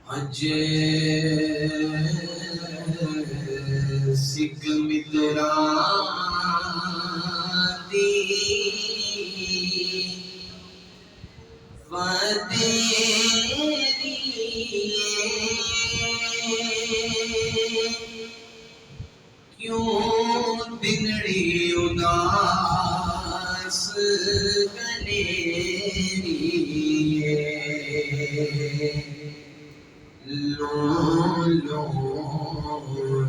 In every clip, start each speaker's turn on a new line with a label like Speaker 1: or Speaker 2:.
Speaker 1: अज सिख मित्रा दी वतेरी क्यों बिगड़ी उदास गलेरी लो लो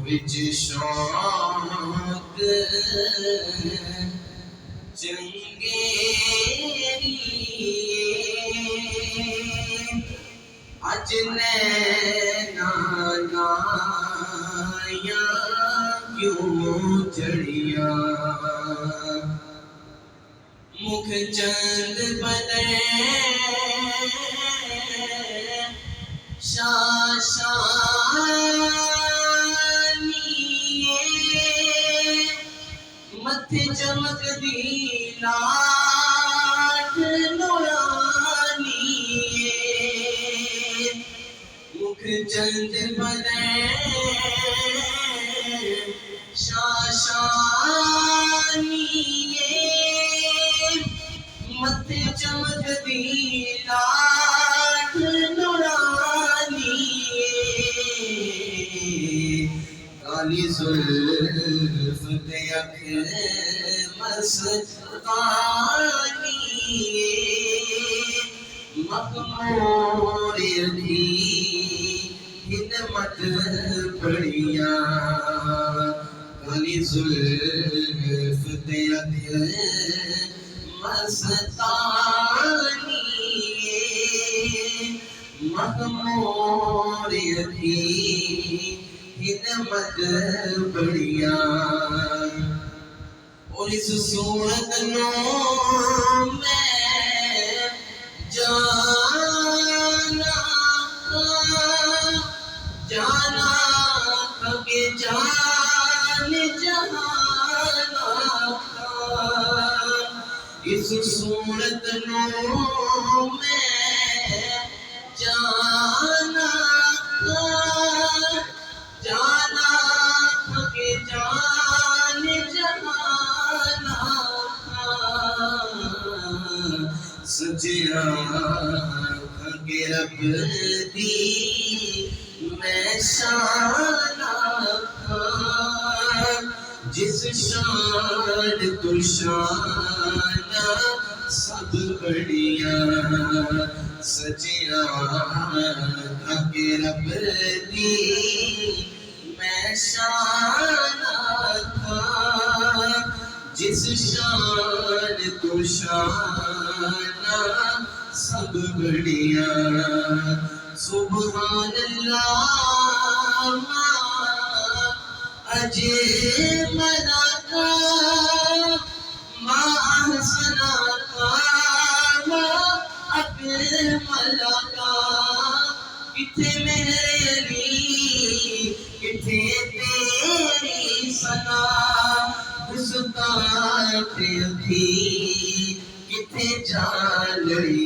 Speaker 1: विच शौक चंगेरी अज नैना नाया क्यों चढ़िया मुख चंद बदे शाशानिए मथे चमक दी लाट नूरानिए मुख चंद बदे शाशानिए मथे चमक दी लाट काली जुल्फ ते अख मस्तानी मखमूर दी हिदमत बढ़िया काली जुल्फ ते अख मस्तानी मखमूर दी हिदमत बढ़िया और इस सूरत नो मैं जाना जाना कभी जान जहाना इस सूरत नो मैं जाना जाना के जान जहाना सजिया के रब दी मैं शाना जिस शान तू शाना सब बढ़िया सजिया के रब दी मैं शाना था जिस शान तू शाना सब बढ़िया सुभान अल्लाह अजे मना का मां सना का मला का किथे मेरे अली किथे तेरी सना गुस्ताख थी किथे जान लड़ी